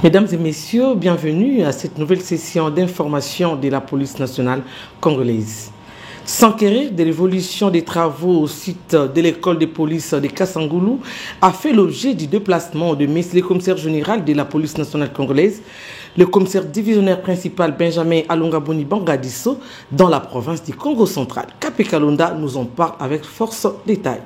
Mesdames et messieurs, bienvenue à cette nouvelle session d'information de la police nationale congolaise. S'enquérir de l'évolution des travaux au site de l'école de police de Kassangoulou a fait l'objet du déplacement de M. le commissaire général de la police nationale congolaise, le commissaire divisionnaire principal Benjamin Alongaboni Bangadiso, dans la province du Congo central. Capé Kalonda nous en parle avec force détail.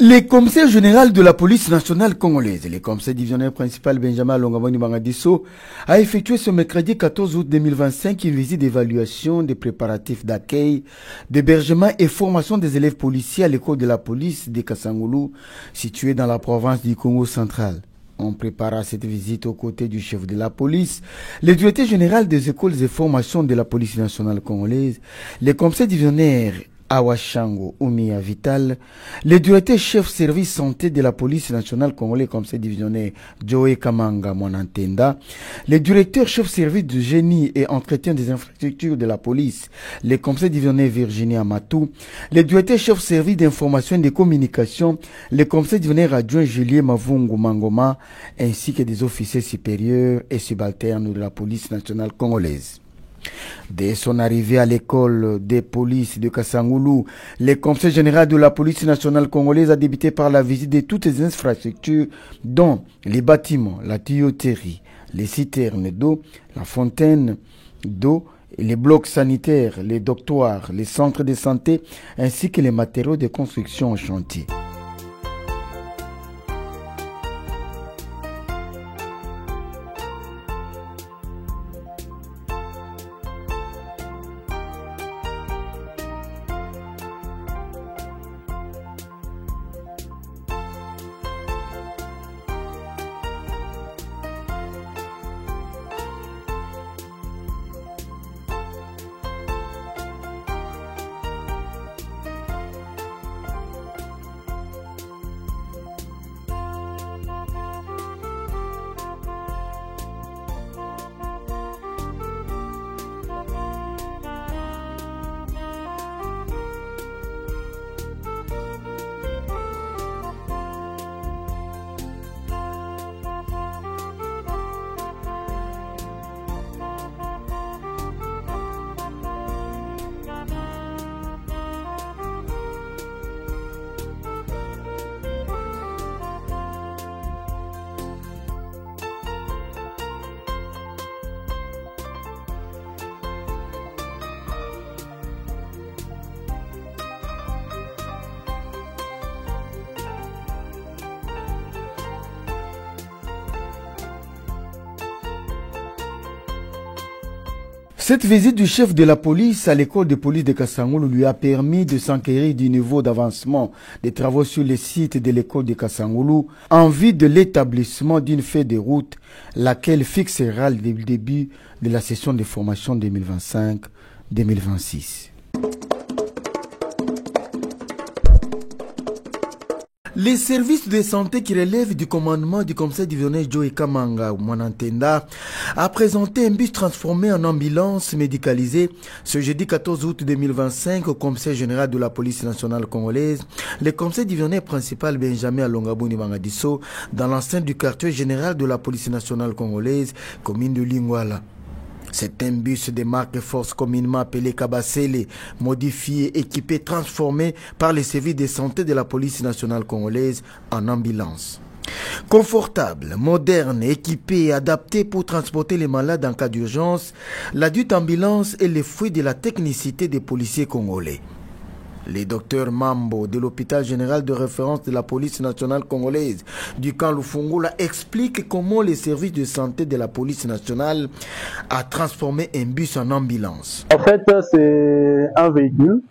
Le commissaire général de la police nationale congolaise, le commissaire divisionnaire principal Benjamin Alongaboni Bangadiso, a effectué ce mercredi 14 août 2025 une visite d'évaluation des préparatifs d'accueil, d'hébergement et formation des élèves policiers à l'école de la police de Kassangoulou, située dans la province du Congo central. On prépara cette visite aux côtés du chef de la police, le directeur général des écoles et formations de la police nationale congolaise, le commissaire divisionnaire Awashango Oumia Vital, le directeur chef service santé de la police nationale congolaise commissaire divisionnaire Joe Kamanga Mwanantenda, le directeur chef service de génie et entretien des infrastructures de la police, le commissaire divisionnaire Virginie Amatou, le directeur chef service d'information et de communication, le commissaire divisionnaire adjoint Julien Mavungu Mangoma, ainsi que des officiers supérieurs et subalternes de la police nationale congolaise. Dès son arrivée à l'école des polices de Kassangoulou, le commissaire général de la police nationale congolaise a débuté par la visite de toutes les infrastructures, dont les bâtiments, la tuyauterie, les citernes d'eau, la fontaine d'eau, les blocs sanitaires, les dortoirs, les centres de santé, ainsi que les matériaux de construction en chantier. Cette visite du chef de la police à l'école de police de Kassangoulou lui a permis de s'enquérir du niveau d'avancement des travaux sur le site de l'école de Kassangoulou en vue de l'établissement d'une feuille de route, laquelle fixera le début de la session de formation 2025-2026. Les services de santé qui relèvent du commandement du commissaire divisionnaire Joe Kamanga Mwanantenda a présenté un bus transformé en ambulance médicalisée ce jeudi 14 août 2025 au commissaire général de la police nationale congolaise, le commissaire divisionnaire principal Benjamin Alongaboni Bangadiso, dans l'enceinte du quartier général de la police nationale congolaise, commune de Lingwala. C'est un bus de marque Force communément appelé Kabasele, modifié, équipé, transformé par les services de santé de la police nationale congolaise en ambulance. Confortable, moderne, équipé et adapté pour transporter les malades en cas d'urgence, la dite ambulance est le fruit de la technicité des policiers congolais. Le docteur Mambo de l'hôpital général de référence de la police nationale congolaise du camp Lufungula explique comment les services de santé de la police nationale a transformé un bus en ambulance. En fait, c'est un véhicule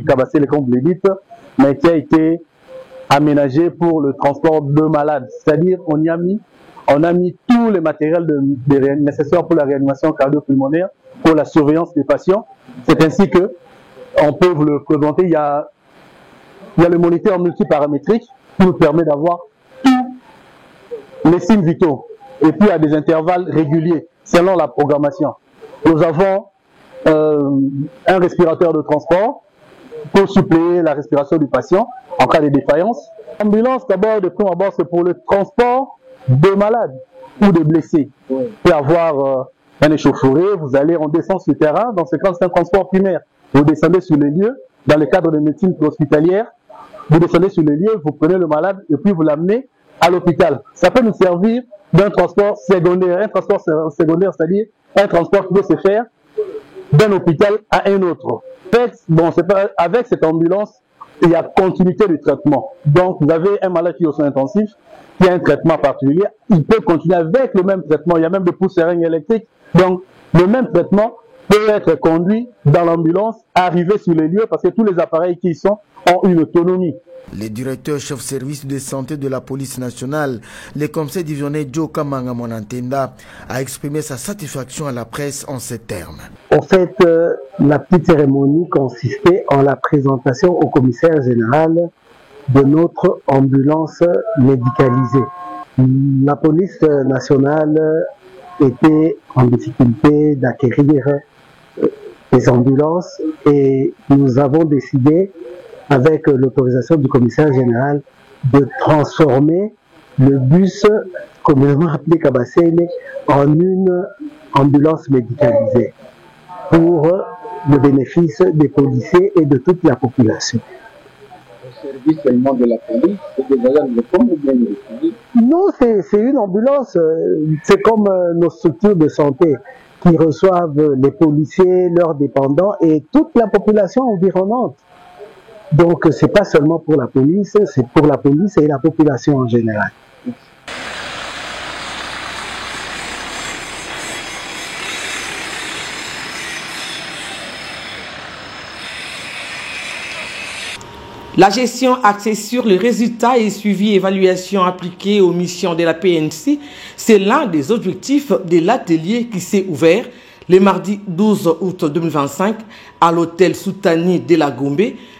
Kabasele comme vous le dites, mais qui a été aménagé pour le transport de malades. C'est-à-dire on a mis tous les matériels nécessaires pour la réanimation cardio-pulmonaire, pour la surveillance des patients. C'est ainsi que on peut vous le présenter, il y a le moniteur multiparamétrique qui nous permet d'avoir tous les signes vitaux et puis à des intervalles réguliers selon la programmation. Nous avons un respirateur de transport pour suppléer la respiration du patient en cas de défaillance. L'ambulance, d'abord, de prime abord, c'est pour le transport de malades ou de blessés. Vous pouvez avoir un échauffourée, on descend sur le terrain, dans ce cas, c'est un transport primaire. Vous descendez sur les lieux, dans le cadre de médecine hospitalière, vous descendez sur les lieux, vous prenez le malade et puis vous l'amenez à l'hôpital. Ça peut nous servir d'un transport secondaire. Un transport secondaire, c'est-à-dire un transport qui peut se faire d'un hôpital à un autre. Bon, c'est pas, avec cette ambulance, il y a continuité du traitement. Donc, vous avez un malade qui est aux soins intensifs, qui a un traitement particulier, il peut continuer avec le même traitement. Il y a même des pouces seringues électriques. Donc, le même traitement peut être conduit dans l'ambulance, arriver sur les lieux, parce que tous les appareils qui y sont ont une autonomie. Le directeur chef service de santé de la police nationale, le commissaire divisionnaire Joe Kamanga Monantenda, a exprimé sa satisfaction à la presse en ces termes. En fait, la petite cérémonie consistait en la présentation au commissaire général de notre ambulance médicalisée. La police nationale était en difficulté d'acquérir des ambulances et nous avons décidé, avec l'autorisation du commissaire général, de transformer le bus communément appelé Kabasele en une ambulance médicalisée pour le bénéfice des policiers et de toute la population. Au service seulement de la police et des agents de com ou bien de police? Non, c'est une ambulance, c'est comme nos structures de santé qui reçoivent les policiers, leurs dépendants et toute la population environnante. Donc, c'est pas seulement pour la police, c'est pour la police et la population en général. La gestion axée sur les résultats et suivi évaluation appliquée aux missions de la PNC, c'est l'un des objectifs de l'atelier qui s'est ouvert le mardi 12 août 2025 à l'hôtel Soutani de la Gombe.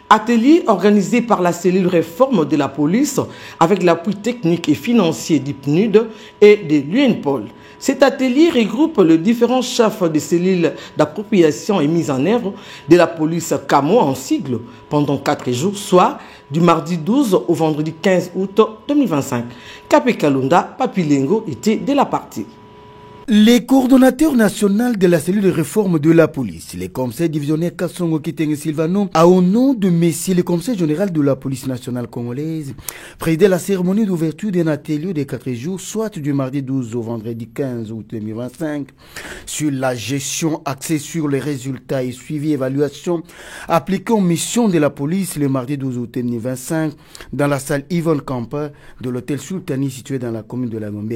Atelier organisé par la cellule réforme de la police avec l'appui technique et financier du PNUD et de l'UNPOL. Cet atelier regroupe les différents chefs de cellules d'appropriation et mise en œuvre de la police CAMO en sigle pendant 4 jours, soit du mardi 12 au vendredi 15 août 2025. Capé Kalunda, Papilengo était de la partie. Les coordonnateurs nationaux de la cellule de réforme de la police, les commissaires divisionnaires Kassongo Kitenge Silvano, a au nom de Messie, le commissaire général de la police nationale congolaise, présidé la cérémonie d'ouverture d'un atelier de 4 jours, soit du mardi 12 au vendredi 15 août 2025, sur la gestion axée sur les résultats et suivi évaluation appliquée aux missions de la police le mardi 12 août 2025 dans la salle Yvonne Camper de l'hôtel Sultani situé dans la commune de la Gombe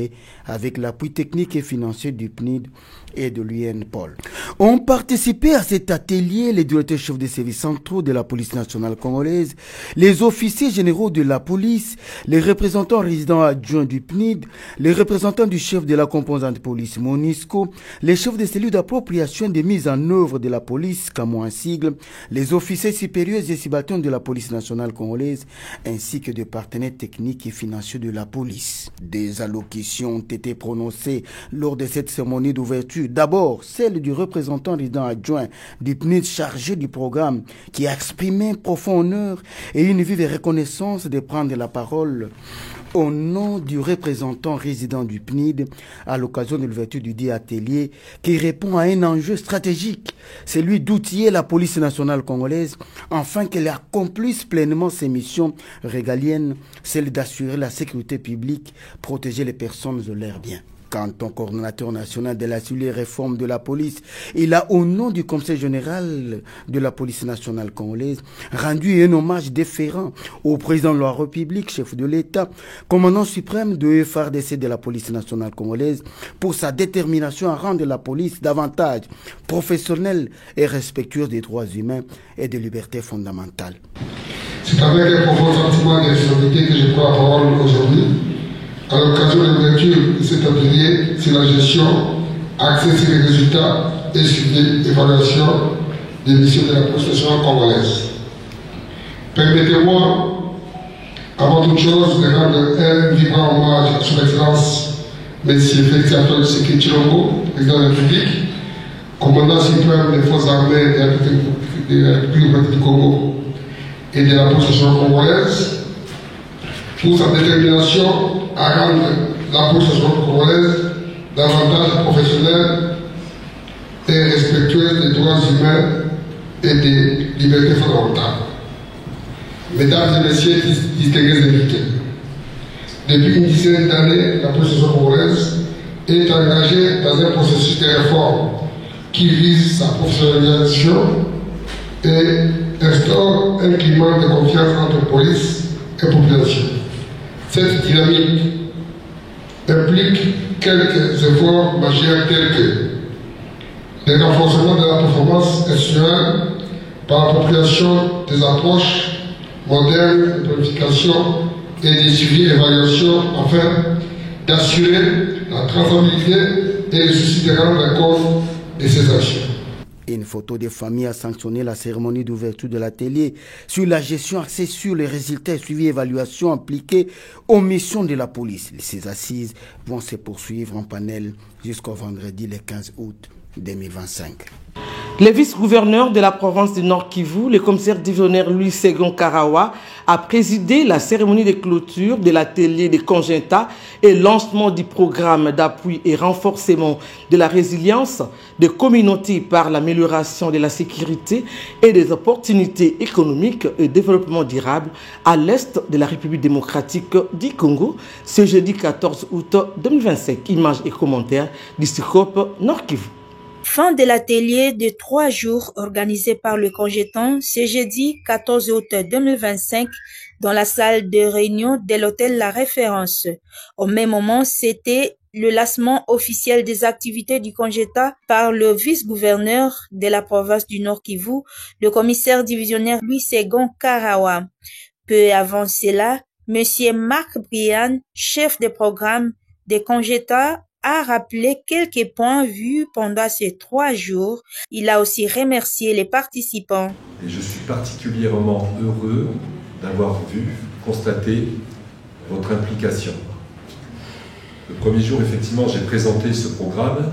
avec l'appui technique et financier du PNID et de l'UNPOL. Ont participé à cet atelier les directeurs chefs des services centraux de la police nationale congolaise, les officiers généraux de la police, les représentants résidents adjoints du PNID, les représentants du chef de la composante police MONUSCO, les chefs des cellules d'appropriation des mises en œuvre de la police, comme un sigle, les officiers supérieurs et subalternes de la police nationale congolaise, ainsi que des partenaires techniques et financiers de la police. Des allocutions ont été prononcées lors de cette cérémonie d'ouverture. D'abord, celle du représentant résident adjoint du PNUD chargé du programme qui a exprimé un profond honneur et une vive reconnaissance de prendre la parole au nom du représentant résident du PNID à l'occasion de l'ouverture du dit atelier qui répond à un enjeu stratégique, celui d'outiller la police nationale congolaise afin qu'elle accomplisse pleinement ses missions régaliennes, celle d'assurer la sécurité publique, protéger les personnes et leurs biens. Quant au coordonnateur national de la cellule réforme de la police, il a, au nom du conseil général de la police nationale congolaise, rendu un hommage déférent au président de la République, chef de l'État, commandant suprême de FARDC de la police nationale congolaise, pour sa détermination à rendre la police davantage professionnelle et respectueuse des droits humains et des libertés fondamentales. C'est avec un profond sentiment de responsabilité que je prends la parole aujourd'hui. À l'occasion de l'ouverture de cet atelier sur la gestion axée sur les résultats et sur l'évaluation des missions de la police nationale congolaise. Permettez-moi, avant toute chose, de rendre un vibrant hommage à son Excellence, M. Félix Antoine Tshisekedi Tshilombo, président de la République, commandant suprême des forces armées de la République du Congo, et de la police nationale congolaise pour sa détermination à rendre la police nationale congolaise davantage professionnelle et respectueuse des droits humains et des libertés fondamentales. Mesdames et messieurs, distingués invités, depuis une dizaine d'années, la police nationale congolaise est engagée dans un processus de réforme qui vise sa professionnalisation et instaure un climat de confiance entre police et population. Cette dynamique implique quelques efforts majeurs tels que le renforcement de la performance institutionnelle par l'appropriation des approches modernes de planification et des suivis d'évaluation afin d'assurer la traçabilité et le souci de rendre compte de ces actions. Une photo des familles a sanctionné la cérémonie d'ouverture de l'atelier sur la gestion axée sur les résultats et suivi évaluation appliquée aux missions de la police. Ces assises vont se poursuivre en panel jusqu'au vendredi le 15 août 2025. Le vice-gouverneur de la province du Nord Kivu, le commissaire divisionnaire Louis Segon Karawa, a présidé la cérémonie de clôture de l'atelier de Congenta et lancement du programme d'appui et renforcement de la résilience des communautés par l'amélioration de la sécurité et des opportunités économiques et développement durable à l'est de la République démocratique du Congo ce jeudi 14 août 2025. Images et commentaires du Scope Nord Kivu. Fin de l'atelier de 3 jours organisé par le Congetan ce jeudi 14 août 2025 dans la salle de réunion de l'hôtel La Référence. Au même moment, c'était le lancement officiel des activités du Congeta par le vice-gouverneur de la province du Nord Kivu, le commissaire divisionnaire Louis Segon Karawa. Peu avant cela, Monsieur Marc Brian, chef de programme de Congeta, a rappelé quelques points vus pendant ces 3 jours. Il a aussi remercié les participants. Et je suis particulièrement heureux d'avoir constaté votre implication. Le premier jour, effectivement, j'ai présenté ce programme,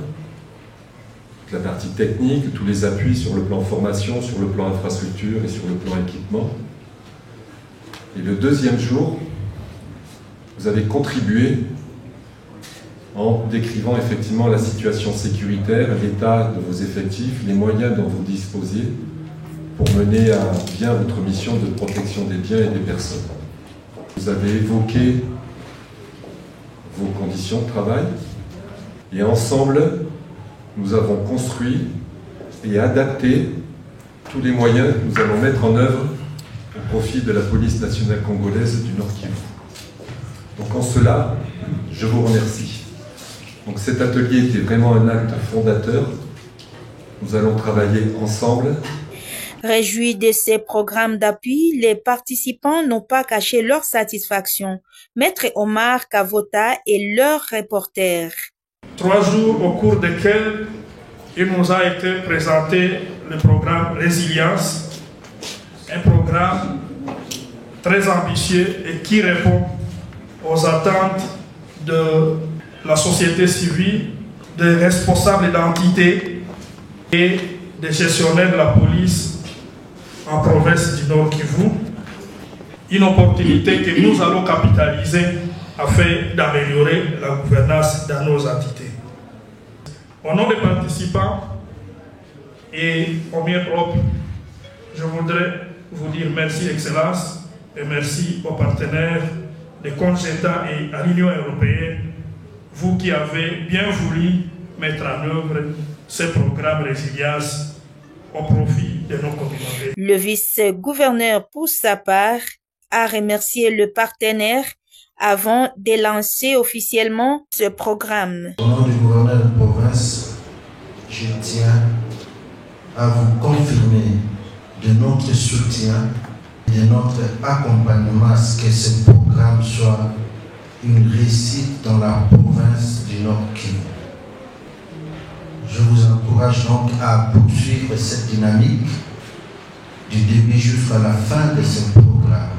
la partie technique, tous les appuis sur le plan formation, sur le plan infrastructure et sur le plan équipement. Et le deuxième jour, vous avez contribué en décrivant effectivement la situation sécuritaire, l'état de vos effectifs, les moyens dont vous disposez pour mener à bien votre mission de protection des biens et des personnes. Vous avez évoqué vos conditions de travail et ensemble, nous avons construit et adapté tous les moyens que nous allons mettre en œuvre au profit de la police nationale congolaise du Nord Kivu. Donc en cela, je vous remercie. Donc cet atelier était vraiment un acte fondateur. Nous allons travailler ensemble. Réjouis de ces programmes d'appui, les participants n'ont pas caché leur satisfaction. Maître Omar Kavota est leur reporter. 3 jours au cours desquels il nous a été présenté le programme Résilience, un programme très ambitieux et qui répond aux attentes de la société civile, des responsables d'entités et des gestionnaires de la police en province du Nord Kivu. Une opportunité que nous allons capitaliser afin d'améliorer la gouvernance dans nos entités. Au nom des participants et au mien propre, je voudrais vous dire merci Excellence et merci aux partenaires de Congeta et à l'Union européenne, vous qui avez bien voulu mettre en œuvre ce programme Résilience au profit de nos communautés. Le vice-gouverneur, pour sa part, a remercié le partenaire avant de lancer officiellement ce programme. Au nom du gouverneur de province, je tiens à vous confirmer de notre soutien et de notre accompagnement à ce que ce programme soit une réussite dans la province du Nord Kivu. Je vous encourage donc à poursuivre cette dynamique du début jusqu'à la fin de ce programme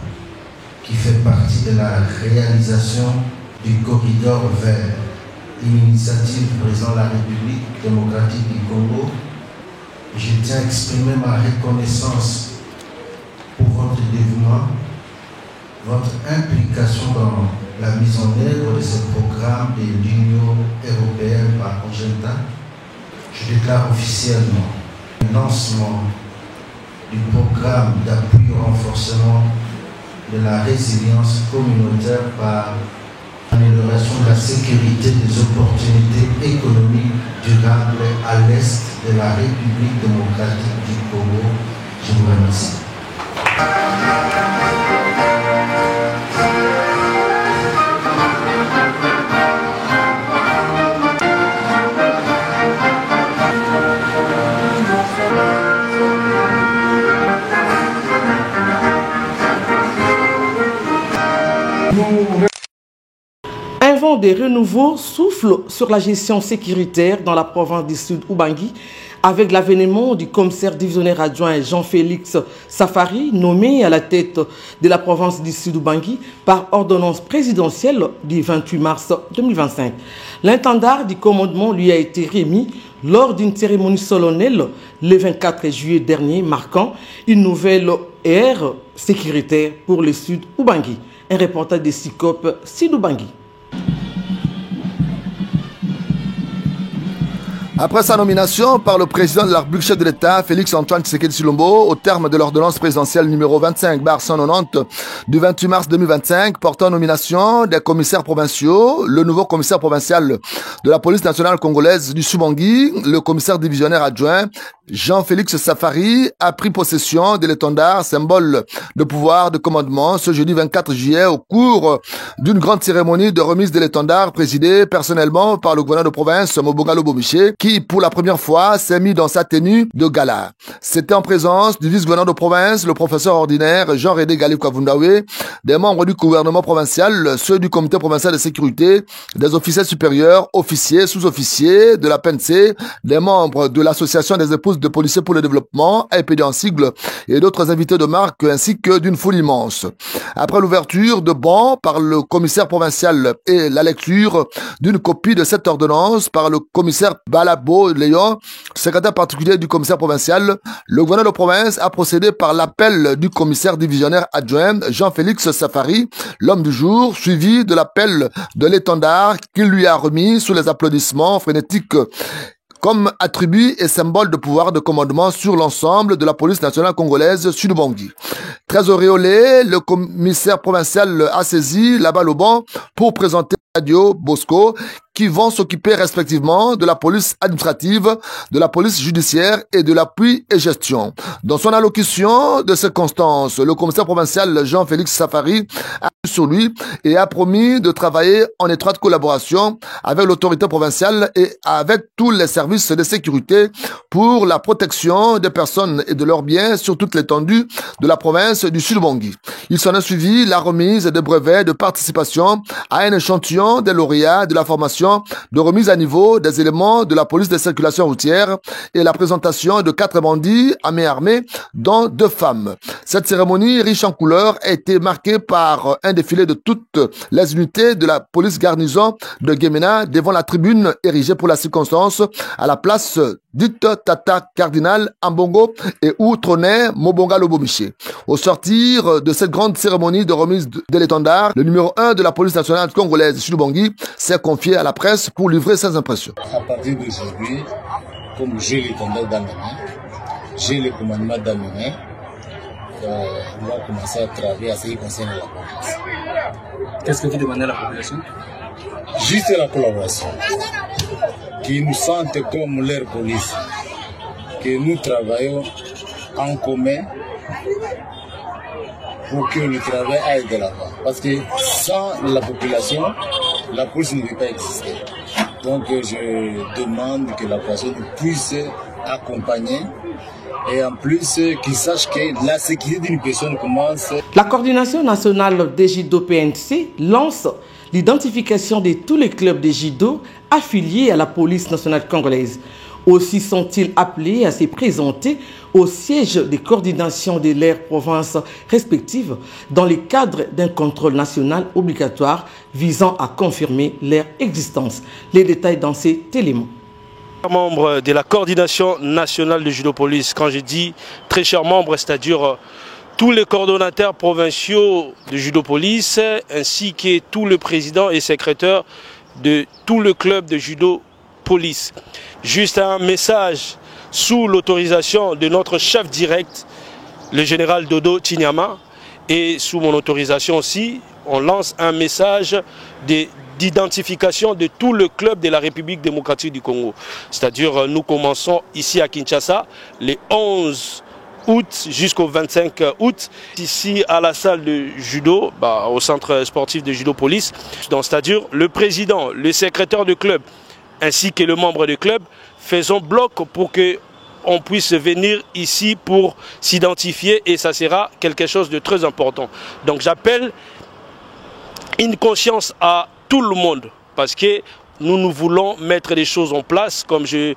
qui fait partie de la réalisation du corridor vert, une initiative du président de la République démocratique du Congo. Je tiens à exprimer ma reconnaissance pour votre dévouement également votre implication dans la mise en œuvre de ce programme de l'Union européenne par Congenta. Je déclare officiellement le lancement du programme d'appui au renforcement de la résilience communautaire par l'amélioration de la sécurité des opportunités économiques durables à l'est de la République démocratique du Congo. Je vous remercie. Un vent de renouveau souffle sur la gestion sécuritaire dans la province du Sud Ubangi avec l'avènement du commissaire divisionnaire adjoint Jean-Félix Safari, nommé à la tête de la province du Sud Ubangi par ordonnance présidentielle du 28 mars 2025. L'intendant du commandement lui a été remis lors d'une cérémonie solennelle le 24 juillet dernier, marquant une nouvelle ère sécuritaire pour le Sud Ubangi. Un reportage de SICOP Sud Ubangi. Après sa nomination par le président de la République, chef de l'État, Félix-Antoine Tshisekedi Tshilombo, au terme de l'ordonnance présidentielle numéro 25/190 du 28 mars 2025, portant nomination des commissaires provinciaux, le nouveau commissaire provincial de la police nationale congolaise du Subangui, le commissaire divisionnaire adjoint, Jean-Félix Safari, a pris possession de l'étendard, symbole de pouvoir de commandement, ce jeudi 24 juillet, au cours d'une grande cérémonie de remise de l'étendard présidée personnellement par le gouverneur de province, Mobonga Lobomiché, qui, pour la première fois, s'est mis dans sa tenue de gala. C'était en présence du vice-gouverneur de province, le professeur ordinaire Jean-Rédé Galip-Kavundawe, des membres du gouvernement provincial, ceux du comité provincial de sécurité, des officiers supérieurs, officiers, sous-officiers de la PNC, des membres de l'association des épouses de policiers pour le développement, APD en sigle, et d'autres invités de marque, ainsi que d'une foule immense. Après l'ouverture de bancs par le commissaire provincial et la lecture d'une copie de cette ordonnance par le commissaire Balabo Léon, secrétaire particulier du commissaire provincial, le gouverneur de province a procédé par l'appel du commissaire divisionnaire adjoint Jean-Félix Safari, l'homme du jour, suivi de l'appel de l'étendard qu'il lui a remis sous les applaudissements frénétiques comme attribut et symbole de pouvoir de commandement sur l'ensemble de la police nationale congolaise Sud-Ubangi. Très auréolé, le commissaire provincial a saisi la balle au banc pour présenter Radio Bosco, qui vont s'occuper respectivement de la police administrative, de la police judiciaire et de l'appui et gestion. Dans son allocution de circonstances, le commissaire provincial Jean-Félix Safari a mis sur lui et a promis de travailler en étroite collaboration avec l'autorité provinciale et avec tous les services de sécurité pour la protection des personnes et de leurs biens sur toute l'étendue de la province du Sud-Ubangi. Il s'en a suivi la remise de brevets de participation à un échantillon des lauréats de la formation de remise à niveau des éléments de la police de circulation routière et la présentation de 4 bandits à main armée, dont 2 femmes. Cette cérémonie riche en couleurs a été marquée par un défilé de toutes les unités de la police garnison de Guémena devant la tribune érigée pour la circonstance à la place dite Tata Cardinal Ambongo et où trônait Mobonga Lobomiché. Au sortir de cette grande cérémonie de remise de l'étendard, le numéro 1 de la police nationale congolaise Sud-Ubangi s'est confié à la presse pour livrer ses impressions. À partir d'aujourd'hui, comme j'ai l'étendard dans mes mains, j'ai le commandement dans mes mains, on va commencer à travailler à ce qui concerne la police. Qu'est-ce que vous demandez à la population? Juste la collaboration. Qu'ils nous sentent comme leur police. Que nous travaillons en commun pour que le travail aille de l'avant. Parce que sans la population, la police ne peut pas exister. Donc je demande que la personne puisse accompagner et en plus qu'ils sachent que la sécurité d'une personne commence. La coordination nationale des judo PNC lance l'identification de tous les clubs de judo affiliés à la police nationale congolaise. Aussi sont-ils appelés à se présenter au siège de coordination de leurs provinces respectives dans le cadre d'un contrôle national obligatoire visant à confirmer leur existence. Les détails dans ces éléments. Membre de la coordination nationale de judo police, quand je dis très chers membres, c'est-à-dire tous les coordonnateurs provinciaux de Judo Police, ainsi que tous les présidents et secrétaires de tout le club de Judo Police. Juste un message sous l'autorisation de notre chef direct, le général Dodo Chinyama, et sous mon autorisation aussi, on lance un message d'identification de tout le club de la République démocratique du Congo. C'est-à-dire, nous commençons ici à Kinshasa, les 11 août jusqu'au 25 août, ici à la salle de judo, au centre sportif de Judo Police. Donc, c'est-à-dire, le président, le secrétaire du club, ainsi que le membre du club, faisons bloc pour que on puisse venir ici pour s'identifier, et ça sera quelque chose de très important. Donc j'appelle une conscience à tout le monde, parce que nous voulons mettre les choses en place, comme j'ai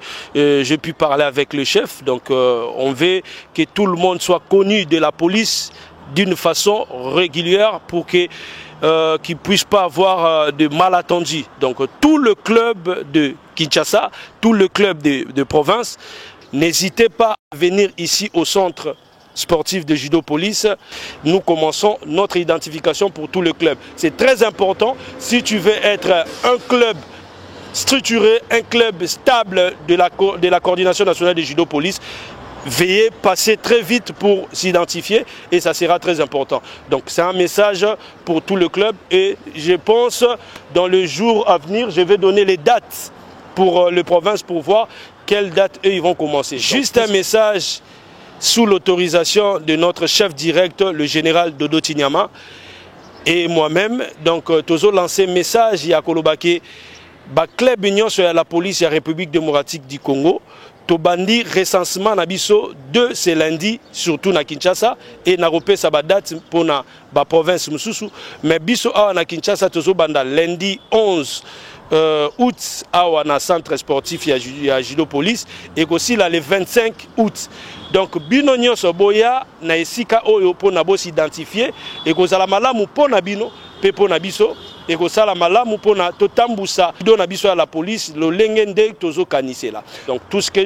pu parler avec le chef. Donc on veut que tout le monde soit connu de la police d'une façon régulière pour que qu'il ne puisse pas avoir de malentendus. Donc tout le club de Kinshasa, tout le club de province, n'hésitez pas à venir ici au centre sportif de Judo Police. Nous commençons notre identification pour tout le club. C'est très important si tu veux être un club structuré, un club stable de la coordination nationale de Judo Police. Veuillez passer très vite pour s'identifier, et ça sera très important. Donc c'est un message pour tout le club, et je pense dans le jour à venir, je vais donner les dates pour les provinces pour voir quelle date eux ils vont commencer. Juste un message sous l'autorisation de notre chef direct, le général Dodo Chinyama, et moi-même. Donc toujours lancer un message à Kolobake, club union sur la police et la République démocratique du Congo. Tobandi recensement na biso de ce lundi, surtout na Kinshasa, et na repé sa date pour la province mususu, mais biso awa na Kinshasa tozo banda lundi 11 août awa na centre sportif ya Judo Police, et aussi là le 25 août. Donc bino nyonso boya na esika oyo po na bo s'identifier, et ko sala malamu po na bino pe po na biso, et ko sala malamu po na totambusa do na biso à la police le lengende tozo kanise là. Donc tout ce que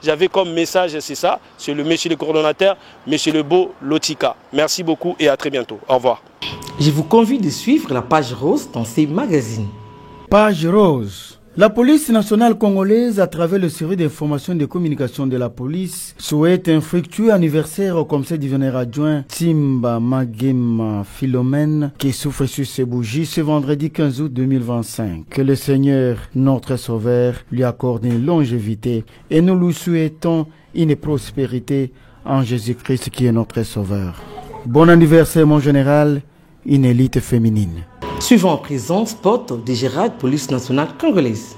j'avais comme message, c'est ça, c'est le monsieur le coordonnateur, monsieur le beau Lotika. Merci beaucoup et à très bientôt. Au revoir. Je vous convie de suivre la page rose dans ces magazines. Page rose. La police nationale congolaise, à travers le série d'informations et de communication de la police, souhaite un fructueux anniversaire au commissaire divisionnaire adjoint Timba Magema Philomène, qui souffre sur ses bougies ce vendredi 15 août 2025. Que le Seigneur, notre Sauveur, lui accorde une longévité, et nous lui souhaitons une prospérité en Jésus-Christ qui est notre Sauveur. Bon anniversaire, mon général, une élite féminine. Suivant en présent, spot de Gérard, police nationale congolaise.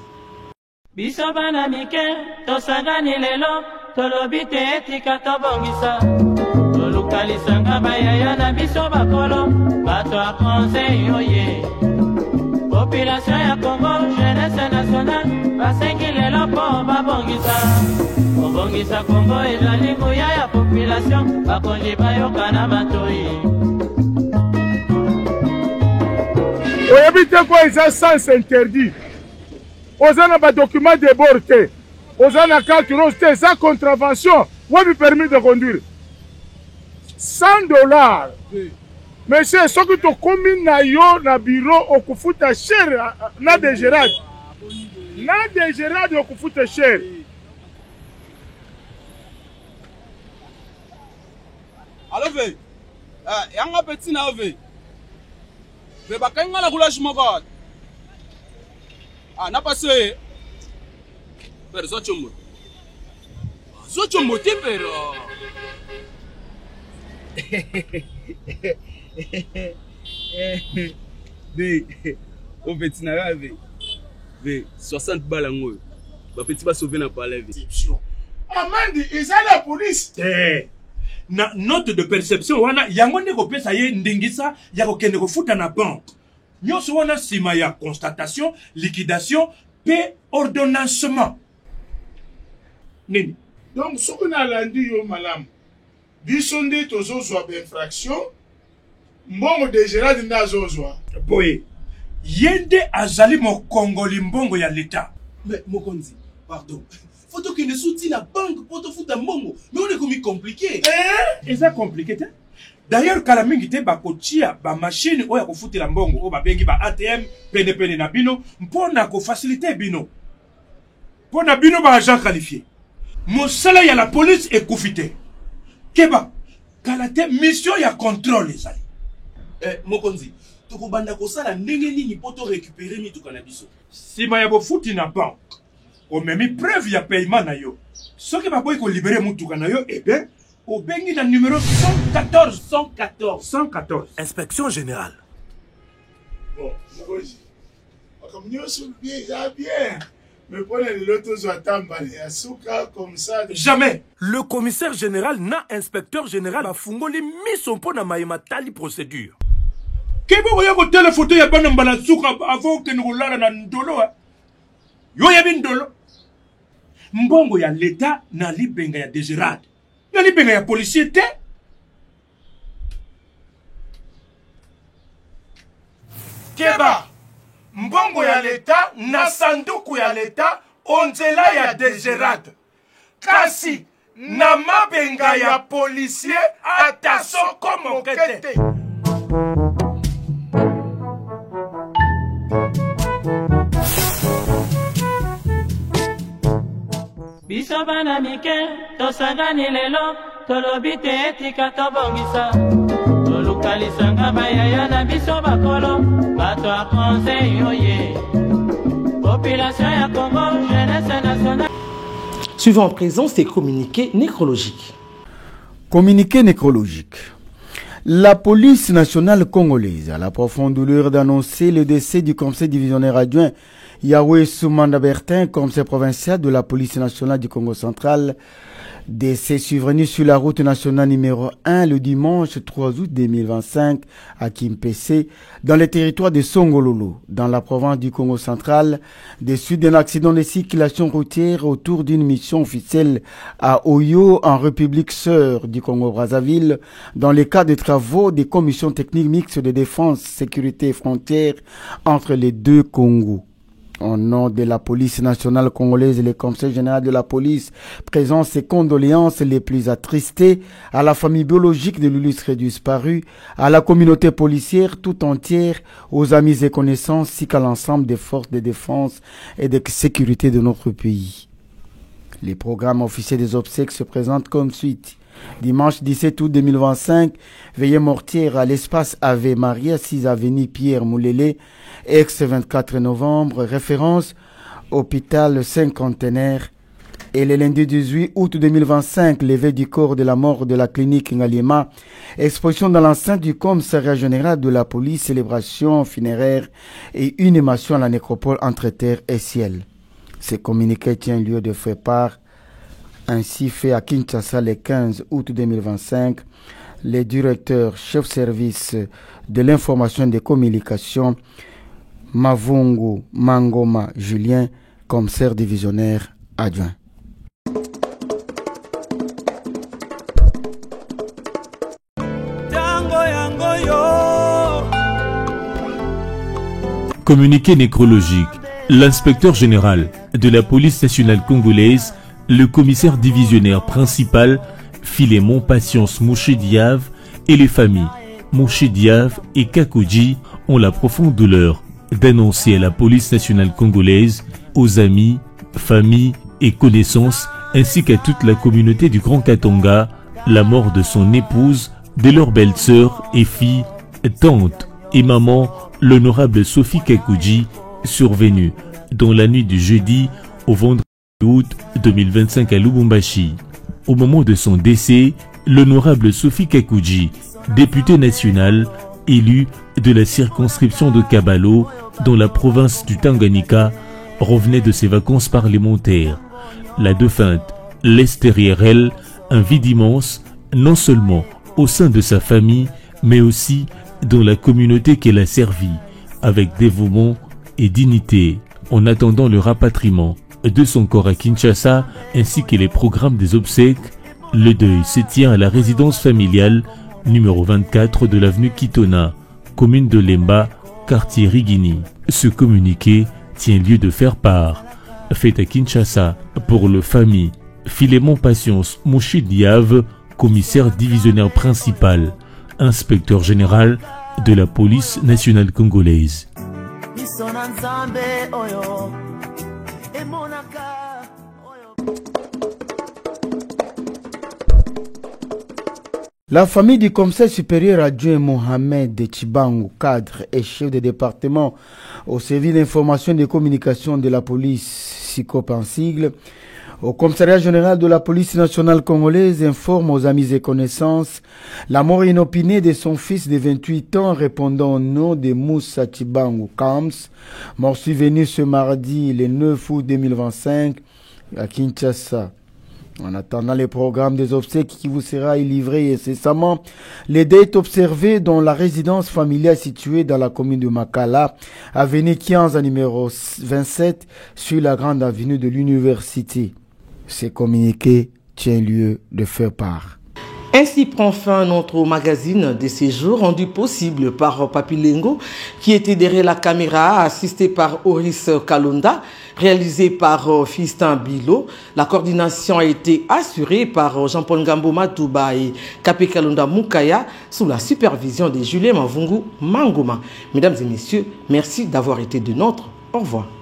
Bisobana mike, tosagani lelo, tolobite etika tobongisa. Tolukalisanga bayaya na bisoba kolo, bato a conseil oye. Population ya Congo, jeunesse nationale, basengi lelo po babongisa. Obongisa Congo ezali nguya ya population, bakonji bayoka na matoi. Évitez quoi, ils ont sens interdit. Aux en a document de bord, aux en a carte rose, sans contravention, où est permis de conduire. $100. Monsieur, ce que tu commis na yo na bureau, au kufuta cher, na de Gérard. Na de Gérard, au kufuta cher. Alors, yanga petit na ove. Mais bakanga la roulage moko. Ah na passé. Per zochomo. Zochomo te pero. Bé, on petit na rave. Bé, 60 balles ngoyo. Ba petit ba sauver na palais. Amandi, ils ont la police. Na note de perception wana yango ndeko pesa ye ndingisa ya kokende kofuta na banque nyonso wana sima ya constatation liquidation pe ordonnancement nini. Donc ce qu'on a lundi yo malam biso nde tozozwa ba infraction mbongo de Gérard ndazozwa boye yende azali mokongoli mbongo ya l'État. Mais mokonzi pardon, faut que ne soutient la banque pour te foutre un mongo. Mais on est comme compliqué. Et ça compliqué, D'ailleurs, kala mingi te bakotia ba machine oya kofutela mbongo o ba bengi ba ATM pene na bino mpona ko faciliter bino. Pona bino ba agent qualifié. Mosala ya la police est confité. Keba kala te mission ya contrôle ezali. Mokonzi, tokobanda kosala ndenge nini poto récupérer mituka na biso. Sima ya bofuti na banque. O memi preuve ya paiement na yo. Soki ba boy ko libérer mutuka na yo, eh ben au bengi na numéro 114. Inspection générale. Bon, Mokoji. Comme nous sommes bien. Mais prenez l'autre comme ça. Jamais. Le commissaire général na inspecteur général a fungoli mis son pot na maïma tali procédure. Kebo voyez ko téléphone ya bana mbala souka avant que nous lala na ndolo. Yo ya bindolo. Mbongo ya l'état na libenga ya Désirade. Ya libenga ya policier te. Keba mbongo ya leta na sanduku ya leta onzela ya Désirade. Kasi na mabenga ya policier atasoko mokete. Biso bana mike tosangani lelo tolobi te etika tobongisa tolukalisanga bayaya na biso bakolo bato a conseil oye population ya Congo jeunesse nationale. Suivant en présent ces communiqués nécrologiques. Communiqué nécrologique. La police nationale congolaise a la profonde douleur d'annoncer le décès du conseil divisionnaire adjoint Yahweh Soumanda Bertin, commissaire provincial de la police nationale du Congo central. Décès survenu sur la route nationale numéro 1 le dimanche 3 août 2025 à Kimpese, dans le territoire de Songololo, dans la province du Congo central, des suites d'un accident de circulation routière autour d'une mission officielle à Oyo, en République sœur du Congo-Brazzaville, dans le cadre des travaux des commissions techniques mixtes de défense, sécurité et frontières entre les deux Congos. Au nom de la police nationale congolaise et le conseil général de la police présente ses condoléances les plus attristées à la famille biologique de l'illustre disparu, à la communauté policière tout entière, aux amis et connaissances, ainsi qu'à l'ensemble des forces de défense et de sécurité de notre pays. Les programmes officiels des obsèques se présentent comme suit. Dimanche 17 août 2025, veillée mortière à l'espace Ave Maria, 6 avenue Pierre Moulélé, ex-24 novembre, référence hôpital cinquantenaire. Et le lundi 18 août 2025, levée du corps de la mort de la clinique Ngaliema, exposition dans l'enceinte du commissariat général de la police, célébration funéraire et inhumation à la nécropole entre terre et ciel. Ce communiqué tient lieu de fait part ainsi fait à Kinshasa le 15 août 2025, le directeur chef service de l'information et des communications, Mavungu Mangoma Julien, commissaire divisionnaire adjoint. Communiqué nécrologique. L'inspecteur général de la police nationale congolaise, le commissaire divisionnaire principal, Philémon Patience Mouché-Diave, et les familles Mouché-Diave et Kakoji ont la profonde douleur d'annoncer à la police nationale congolaise, aux amis, familles et connaissances, ainsi qu'à toute la communauté du Grand Katanga, la mort de son épouse, de leur belle-sœur et fille, tante et maman, l'honorable Sophie Kakoji, survenue dans la nuit du jeudi au vendredi août 2025 à Lubumbashi. Au moment de son décès, l'honorable Sophie Kakoji, députée nationale, élue de la circonscription de Kabalo, dans la province du Tanganyika, revenait de ses vacances parlementaires. La défunte laisse derrière elle un vide immense, non seulement au sein de sa famille, mais aussi dans la communauté qu'elle a servie, avec dévouement et dignité. En attendant le rapatriement de son corps à Kinshasa, ainsi que les programmes des obsèques, le deuil se tient à la résidence familiale numéro 24 de l'avenue Kitona, commune de Lemba, quartier Rigini. Ce communiqué tient lieu de faire part, fait à Kinshasa pour le famille Philémon Patience Mouché-Diave, commissaire divisionnaire principal, inspecteur général de la police nationale congolaise. La famille du commissaire supérieur adjoint Mohamed de Chibangu, cadre et chef de département au service d'information et de communication de la police SICOP en sigle, au commissariat général de la police nationale congolaise, informe aux amis et connaissances la mort inopinée de son fils de 28 ans répondant au nom de Moussa Chibangu Kams, mort survenu ce mardi le 9 août 2025 à Kinshasa. En attendant le programme des obsèques qui vous sera livré incessamment, les dates observées dans la résidence familiale située dans la commune de Makala, avenue 15 numéro 27 sur la grande avenue de l'université. Ce communiqué tient lieu de faire part. Ainsi prend fin notre magazine de séjour rendu possible par Papi Lengo qui était derrière la caméra, assisté par Oris Kalonda, réalisé par Fistin Bilo. La coordination a été assurée par Jean-Paul Ngambo Matouba et Kapé Kalonda Moukaya sous la supervision de Julien Mavungu Mangoma. Mesdames et messieurs, merci d'avoir été de nôtres. Au revoir.